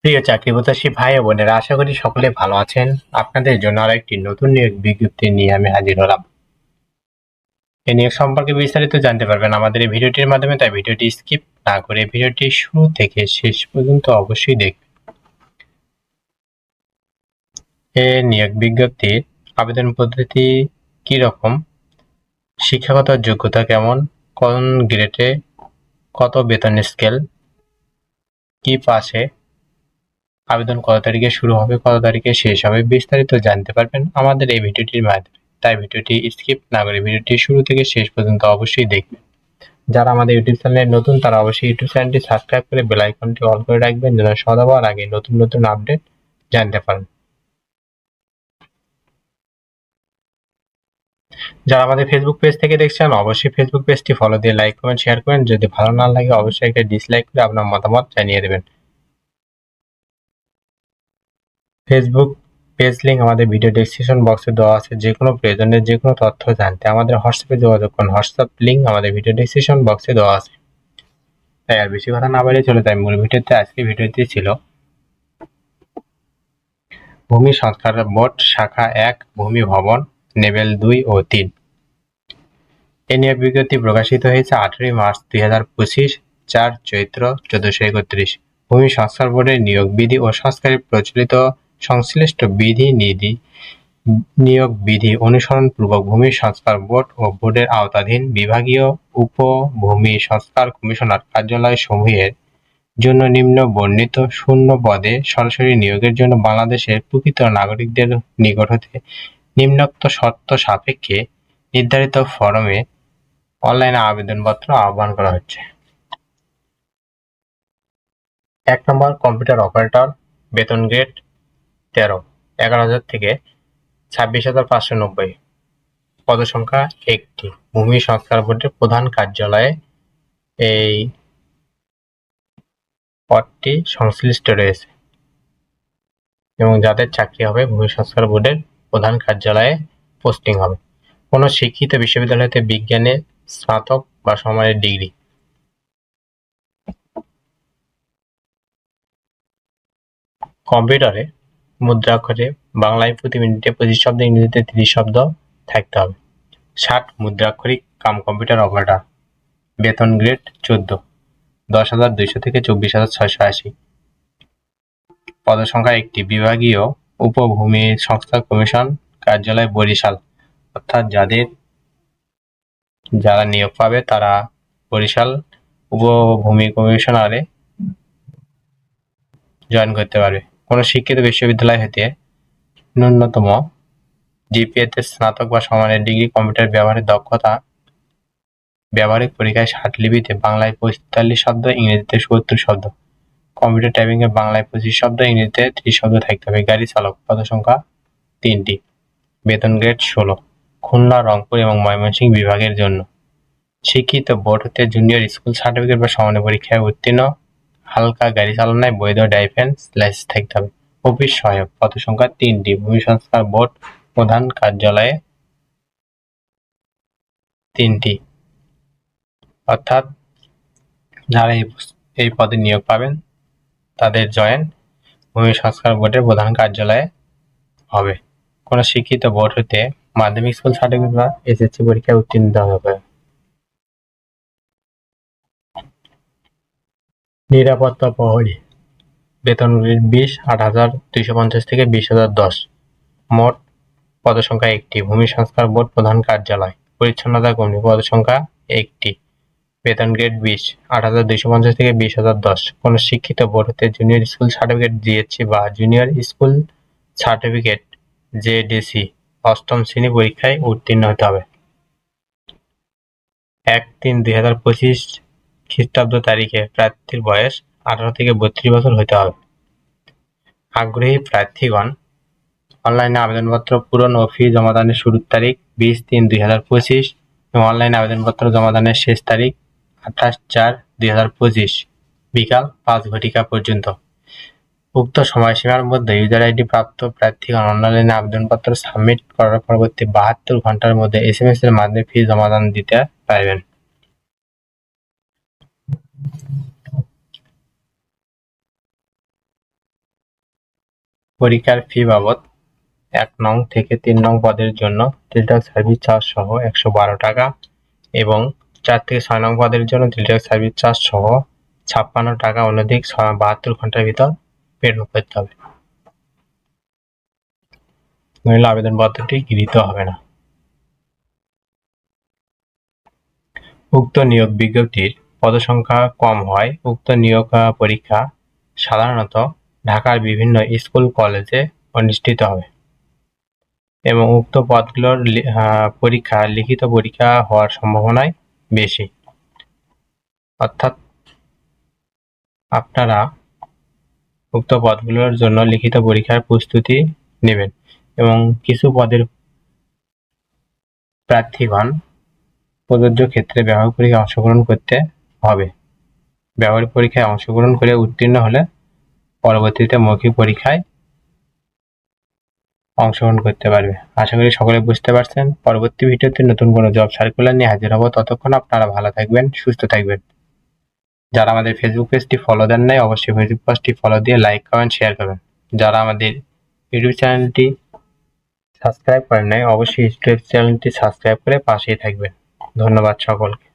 প্রিয় চাকরি প্রত্যাশী ভাই ও বোনেরা, আশা করি সকলে ভালো আছেন। আপনাদের জন্য আরো একটি নতুন নিয়োগ বিজ্ঞপ্তি নিয়ে আমি হাজির হলাম। এই নিয়োগ সম্পর্কে বিস্তারিত জানতে পারবেন আমাদের এই ভিডিওটির মাধ্যমে, তাই ভিডিওটি স্কিপ না করে ভিডিওটি শুরু থেকে শেষ পর্যন্ত অবশ্যই দেখবেন। এই নিয়োগ বিজ্ঞপ্তির আবেদন পদ্ধতি কি রকম, শিক্ষাগত যোগ্যতা কেমন, কোন গ্রেডে, কত বেতন স্কেল, কি পাশে আবেদন কত তারিখে শুরু হবে, কত তারিখে শেষ হবে, বিস্তারিত জানতে পারবেন আমাদের এই ভিডিওটির মাধ্যমে। তাই ভিডিওটি স্কিপ না করে ভিডিওটি শুরু থেকে শেষ পর্যন্ত অবশ্যই দেখবেন। যারা আমাদের ইউটিউব চ্যানেলে নতুন তারা অবশ্যই ইউটিউব চ্যানেলটি সাবস্ক্রাইব করে বেল আইকনটি অন করে রাখবেন, যেন সবার আগে নতুন নতুন আপডেট জানতে পারেন। যারা আমাদের ফেসবুক পেজ থেকে দেখছেন অবশ্যই ফেসবুক পেজটি ফলো দিয়ে লাইক কমেন্ট শেয়ার করেন। যদি ভালো না লাগে অবশ্যই একটা ডিসলাইক করে আপনার মতামত জানিয়ে দেবেন। ফেসবুক পেজ লিংক আমাদের ভিডিও ডেসক্রিপশন বক্সে দেওয়া আছে। যে কোনো প্রয়োজনের যে কোনো তথ্য জানতে আমাদের হোয়াটসঅ্যাপে যোগাযোগ করুন। হোয়াটসঅ্যাপ লিংক আমাদের ভিডিও ডেসক্রিপশন বক্সে দেওয়া আছে। তাই আর বেশি কথা না বাড়িয়ে চলে যাই মূল ভিডিওতে। আজকে ভিডিওটি ছিল ভূমি সংস্কার বোর্ড শাখা 1 ভূমি ভবন লেভেল 2 ও 3। এই নিয়োগ বিজ্ঞপ্তি প্রকাশিত হয়েছে 18 মার্চ 2025, 4 চৈত্র 1431। ভূমি সংস্কার বোর্ডের নিয়োগ বিধি ও সংস্কারে প্রচলিত সংশ্লিষ্ট নিয়োগ বিধি অনুসরণপূর্বক ভূমি সংস্কার বোর্ড ও বোর্ডের আওতাধীন বিভাগীয় উপ-ভূমি সংস্কার কমিশনার কার্যালয়সমূহের জন্য নিম্ন বর্ণিত শূন্য পদে সরাসরি নিয়োগের জন্য বাংলাদেশের প্রকৃত নাগরিকদের নিকট হতে নিম্নোক্ত শর্ত সাপেক্ষে নির্ধারিত ফরমে অনলাইনে আবেদনপত্র আহ্বান করা হচ্ছে। 1 নম্বর কম্পিউটার অপারেটর, বেতন গ্রেড 13, 11,000 থেকে 26,590, পদসংখ্যা 1টি। ভূমি সংস্কার বোর্ডের প্রধান কার্যালয়ে এই পদটি সংশ্লিষ্ট রয়েছে এবং যাদের চাকরি হবে ভূমি সংস্কার বোর্ডের প্রধান কার্যালয়ে পোস্টিং হবে। কোনো শিক্ষিত বিশ্ববিদ্যালয় হতে বিজ্ঞানে স্নাতক বা সমমানের ডিগ্রি। কম্পিউটারে মুদ্রাক্ষরে বাংলায় প্রতি মিনিটে 25 শব্দ, ইংরেজিতে 30 শব্দ থাকতে হবে। 60 মুদ্রাক্ষরিক কাম কম্পিউটার অপারেটর, বেতন গ্রেড 14, 10,200 থেকে 24,680, পদসংখ্যা 1টি। বিভাগীয় উপভূমি সংস্কার কমিশন কার্যালয় বরিশাল, অর্থাৎ যারা নিয়োগ পাবে তারা বরিশাল উপভূমি কমিশনারে জয়েন করতে পারবে। কোনো শিক্ষিত বিশ্ববিদ্যালয় হতে ন্যূনতম জিপিএতে স্নাতক বা সমমানের ডিগ্রি, কম্পিউটার ব্যবহারের দক্ষতা, ব্যবহারিক পরীক্ষায় 60 লিপিতে বাংলায় 45 শব্দ, ইংরেজিতে 70 শব্দ, কম্পিউটার টাইপিং এ বাংলায় 25 শব্দ, ইংরেজিতে 30 শব্দ থাকতে হবে। গাড়ি চালক, পদসংখ্যা 3টি, বেতন গ্রেড 16, খুলনা, রংপুর এবং ময়মনসিংহ বিভাগের জন্য। শিক্ষিত বোর্ড হতে জুনিয়র স্কুল সার্টিফিকেট বা সমমানের পরীক্ষায় উত্তীর্ণ, হালকা গাড়ি চালনায় বৈধ ড্রাইভিং লাইসেন্স থাকতে হবে। অফিস সহায়ক, পদসংখ্যা 3টি, ভূমি সংস্কার বোর্ড প্রধান কার্যালয়ে 3টি, অর্থাৎ যারা এই পদে নিয়োগ পাবেন তাদের জয়েন ভূমি সংস্কার বোর্ডের প্রধান কার্যালয়ে হবে। কোনো শিক্ষিত বোর্ড হতে মাধ্যমিক স্কুল সার্টিফিকেট বা এসএসসি পরীক্ষায় উত্তীর্ণ হতে হবে। নিরাপত্তা প্রহরী, বেতন গ্রেড 20, 8,250 থেকে 20,010, মোট পদসংখ্যা 1টি। ভূমি সংস্কার বোর্ড প্রধান কার্যালয় পরিচ্ছন্নতা কর্মী, পদসংখ্যা 1টি, বেতন গ্রেড 20, 8,250 থেকে 20,010। কোনো শিক্ষিত বোর্ড হতে জুনিয়র স্কুল সার্টিফিকেট জিএসসি বা জুনিয়র স্কুল সার্টিফিকেট জেডিসি 8ম শ্রেণী পরীক্ষায় উত্তীর্ণ হতে হবে। 1-3-2025 খ্রিস্টাব্দ তারিখে প্রার্থীর বয়স 18 থেকে 32 বছর হতে হবে। আগ্রহী প্রার্থীগণ অনলাইনে আবেদনপত্র পূরণ ও ফি জমাদানের শুরুর তারিখ 20-3-2025 এবং অনলাইনে আবেদনপত্র জমাদানের শেষ তারিখ 28-4-2025 বিকাল 5 ঘটিকা পর্যন্ত। উক্ত সময়সীমার মধ্যে ইউজার আইডি প্রাপ্ত প্রার্থীগণ অনলাইনে আবেদনপত্র সাবমিট করার পরবর্তী 72 ঘন্টার মধ্যে এসএমএস এর মাধ্যমে ফি জমাদান দিতে পারবেন। পরীক্ষার ফি বাবদ 1 নং থেকে 3 নং পদের জন্য টেলিটক সার্ভিস চার্জ সহ 112 টাকা এবং 4 থেকে 6 নং পদের জন্য টেলিটক সার্ভিস চার্জ সহ 56 টাকা অনধিক 72 ঘন্টার ভিতর পেমেন্ট করতে হবে, নইলে আবেদনপত্রটি গৃহীত হবে না। উক্ত নিয়োগ বিজ্ঞপ্তির পদসংখ্যা কম হয় উক্ত নিয়োগ পরীক্ষা সাধারণত ঢাকার বিভিন্ন স্কুল কলেজে অনুষ্ঠিত হবে এবং উক্ত পদগুলোর পরীক্ষা লিখিত পরীক্ষা হওয়ার সম্ভাবনাই বেশি। অর্থাৎ আপনারা উক্ত পদগুলোর জন্য লিখিত পরীক্ষার প্রস্তুতি নেবেন এবং কিছু পদের প্রার্থীগণ প্রযোজ্য ক্ষেত্রে ব্যবহারিক পরীক্ষায় অংশগ্রহণ করতে হবে। ব্যবহারিক পরীক্ষায় অংশগ্রহণ করে উত্তীর্ণ হলে পরবর্তীতে মৌখিক পরীক্ষায় অংশগ্রহণ করতে পারবে। আশা করি সকলে বুঝতে পারছেন। পরবর্তী ভিডিওতে নতুন কোনো জব সার্কুলার নিয়ে হাজির হব। ততক্ষণ আপনারা ভালো থাকবেন, সুস্থ থাকবেন। যারা আমাদের ফেসবুক পেজটি ফলো দেন নাই অবশ্যই ফেসবুক পেজটি ফলো দিয়ে লাইক কমেন্ট শেয়ার করবেন। যারা আমাদের ইউটিউব চ্যানেলটি সাবস্ক্রাইব করেন নাই অবশ্যই ইউটিউব চ্যানেলটি সাবস্ক্রাইব করে পাশেই থাকবেন। ধন্যবাদ সকলকে।